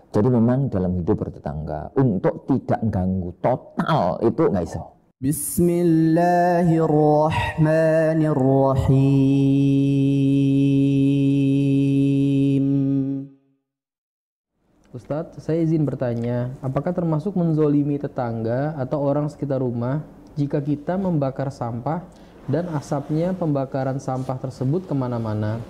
Jadi memang dalam hidup bertetangga untuk tidak ganggu total itu nggak iso. Bismillahirrahmanirrahim. Ustadz, saya izin bertanya, apakah termasuk menzolimi tetangga atau orang sekitar rumah jika kita membakar sampah dan asapnya pembakaran sampah tersebut kemana-mana?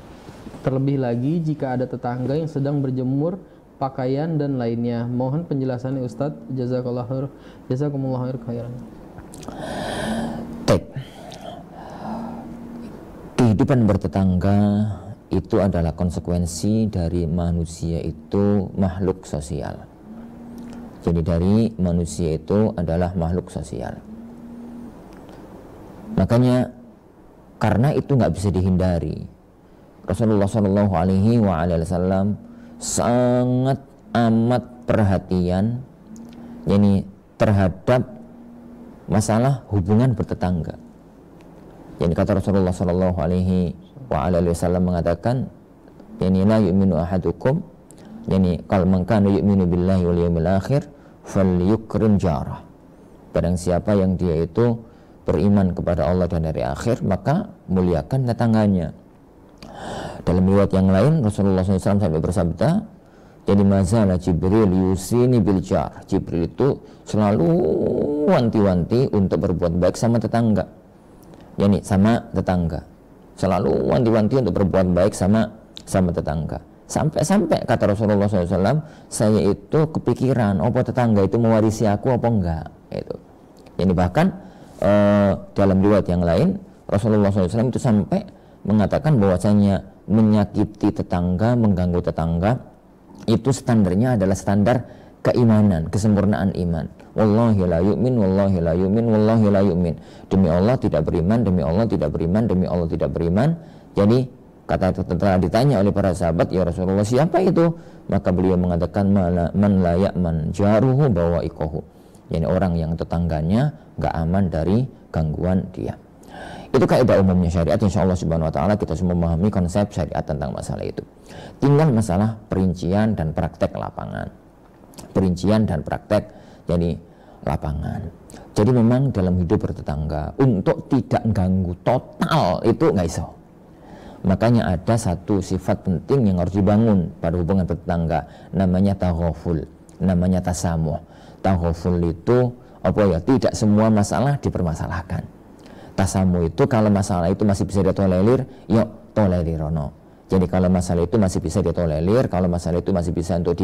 Terlebih lagi jika ada tetangga yang sedang berjemur pakaian dan lainnya. Mohon penjelasannya Ustadz. Jazakumullah khairan. Kehidupan bertetangga itu adalah konsekuensi dari manusia itu makhluk sosial. Jadi dari manusia itu adalah makhluk sosial. Makanya karena itu nggak bisa dihindari, Rasulullah Shallallahu Alaihi Wasallam sangat amat perhatian terhadap masalah hubungan bertetangga. Jadi kata Rasulullah Shallallahu Alaihi Wasallam mengatakan, la yu'minu ahadukum, kalau man kana yu'minu billahi wal yawmil akhir falyukrim jarah. Barang siapa yang dia itu beriman kepada Allah dan hari akhir, maka muliakan tetangganya. Dalam riwayat yang lain Rasulullah SAW sampai bersabda, jadi mazalah Jibril yusini bil jar. Jibril itu selalu wanti-wanti untuk berbuat baik sama tetangga. Sama tetangga. Selalu wanti-wanti untuk berbuat baik sama tetangga. Sampai kata Rasulullah SAW, saya itu kepikiran, apa tetangga itu mewarisi aku apa enggak. Itu. Bahkan dalam riwayat yang lain Rasulullah SAW itu sampai mengatakan bahwasanya menyakiti tetangga, mengganggu tetangga itu standarnya adalah standar keimanan, kesempurnaan iman. Wallahi la yu'min, wallahi la yu'min, wallahi la yu'min. Demi Allah tidak beriman, demi Allah tidak beriman, demi Allah tidak beriman. Jadi setelah ditanya oleh para sahabat, ya Rasulullah siapa itu? Maka beliau mengatakan man la ya'man jaruhu bawa'iqahu. Orang yang tetangganya gak aman dari gangguan dia. Itu kaidah umumnya syariat. Insya Allah subhanahu wa ta'ala kita semua memahami konsep syariat tentang masalah itu. Tinggal masalah perincian dan praktek lapangan. Perincian dan praktek lapangan. Jadi memang dalam hidup bertetangga untuk tidak ganggu total itu nggak iso. Makanya ada satu sifat penting yang harus dibangun pada hubungan bertetangga, namanya taghaful, namanya tasamuh. Taghaful itu tidak semua masalah dipermasalahkan. Tasamu itu kalau masalah itu masih bisa ditolerir, yuk tolerirono. Jadi kalau masalah itu masih bisa ditolerir, kalau masalah itu masih bisa untuk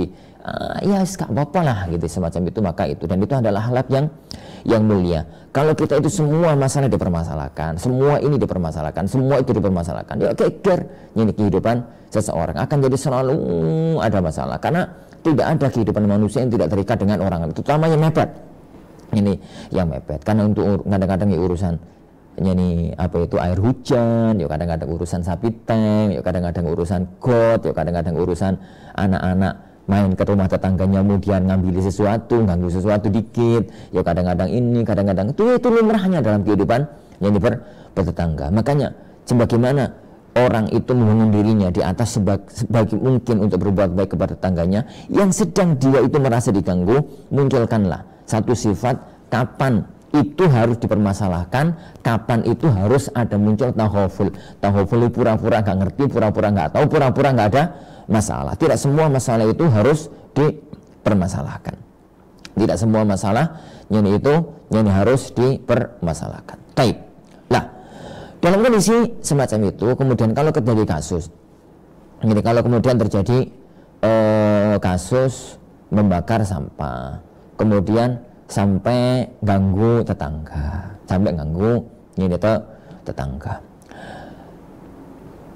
ya gak apa-apa lah gitu, semacam itu, maka itu. Dan itu adalah akhlak yang mulia. Kalau kita itu semua masalah dipermasalahkan, semua ini dipermasalahkan, semua itu dipermasalahkan, ya geger. Kehidupan seseorang akan jadi selalu ada masalah. Karena tidak ada kehidupan manusia yang tidak terikat dengan orang lain, terutama yang mepet. Yang mepet. Karena untuk kadang-kadang urusan air hujan, kadang-kadang urusan sapi tank, kadang-kadang urusan got, kadang-kadang urusan anak-anak main ke rumah tetangganya kemudian ngambil sesuatu, ganggu sesuatu dikit, kadang-kadang ini, kadang-kadang itu lumrahnya dalam kehidupan bertetangga. Makanya sebagaimana orang itu membangun dirinya di atas sebaik mungkin untuk berbuat baik kepada tetangganya, yang sedang dia itu merasa diganggu, munculkanlah satu sifat kapan itu harus dipermasalahkan, kapan itu harus ada muncul taghaful. Taghaful pura-pura nggak ngerti, pura-pura nggak tahu, pura-pura nggak ada masalah. Tidak semua masalah itu harus dipermasalahkan. Tidak semua masalah yang harus dipermasalahkan. Baik. Nah, dalam kondisi semacam itu, kemudian kalau terjadi kasus, kalau kemudian terjadi kasus membakar sampah, kemudian sampai ganggu tetangga, tetangga.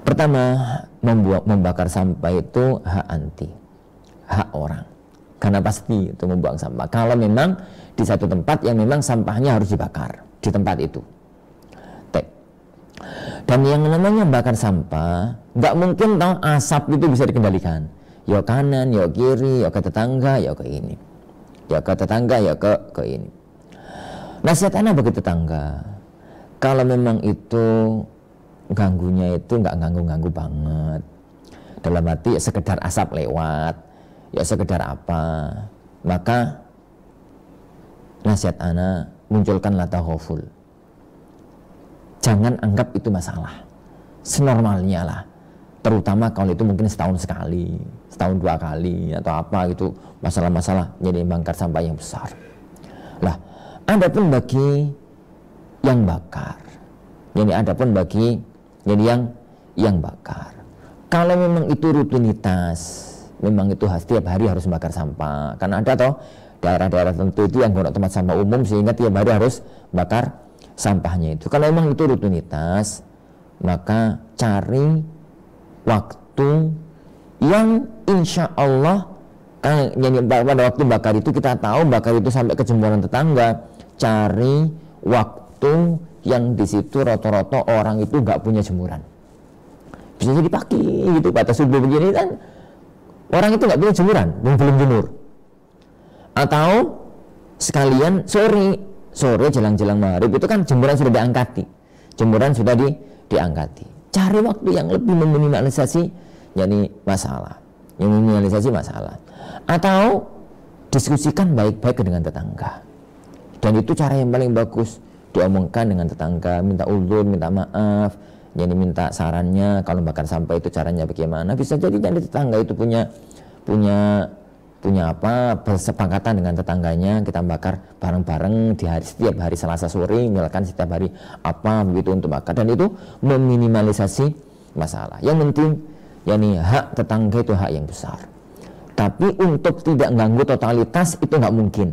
Pertama, membakar sampah itu hak orang. Karena pasti itu membuang sampah. Kalau memang di satu tempat yang memang sampahnya harus dibakar di tempat itu. Dan yang namanya bakar sampah, nggak mungkin asap itu bisa dikendalikan. Ya kanan, ya kiri, ya ke tetangga, ya ke ini. Ya ke tetangga, ya ke ini. Nasihat anak bagi tetangga, kalau memang itu ganggunya itu nggak ganggu-ganggu banget, dalam arti sekedar asap lewat, ya sekedar apa, maka nasihat ana, munculkanlah taghaful. Jangan anggap itu masalah, senormalnya lah. Terutama kalau itu mungkin setahun sekali, setahun 2 kali atau apa gitu, masalah-masalah jadi bangkar sampah yang besar. Lah, adapun bagi yang bakar, jadi adapun bagi jadi yang bakar, kalau memang itu rutinitas, memang itu setiap hari harus bakar sampah, karena ada toh daerah-daerah tertentu itu yang menggunakan tempat sampah umum sehingga tiap hari harus bakar sampahnya itu. Kalau memang itu rutinitas, maka cari waktu yang insya Allah pada waktu bakar itu kita tahu bakar itu sampai ke jemuran tetangga. Cari waktu yang di situ rata-rata orang itu nggak punya jemuran. Bisa jadi pagi gitu, pada subuh begini kan orang itu nggak punya jemuran, belum jemur. Atau sekalian sore jelang-jelang maghrib itu kan jemuran sudah diangkati, jemuran sudah diangkati. Cari waktu yang lebih meminimalisasi masalah, atau diskusikan baik-baik dengan tetangga. Dan itu cara yang paling bagus, diomongkan dengan tetangga, minta uzur, minta maaf, minta sarannya kalau bakar sampah itu caranya bagaimana. Bisa jadi tetangga itu punya kesepakatan dengan tetangganya, kita bakar bareng-bareng setiap hari Selasa sore, misalkan setiap hari apa begitu untuk bakar, dan itu meminimalisasi masalah. Yang penting hak tetangga itu hak yang besar. Tapi untuk tidak ganggu totalitas itu nggak mungkin.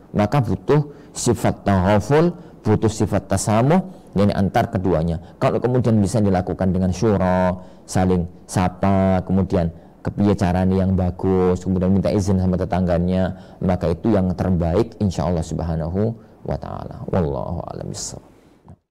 Maka butuh sifat taghaful, butuh sifat tasamuh antar keduanya. Kalau kemudian bisa dilakukan dengan syura, saling sapa, kemudian kepiye caranya yang bagus, kemudian minta izin sama tetangganya, maka itu yang terbaik insyaallah subhanahu wa ta'ala. Wallahu a'lam bishawab.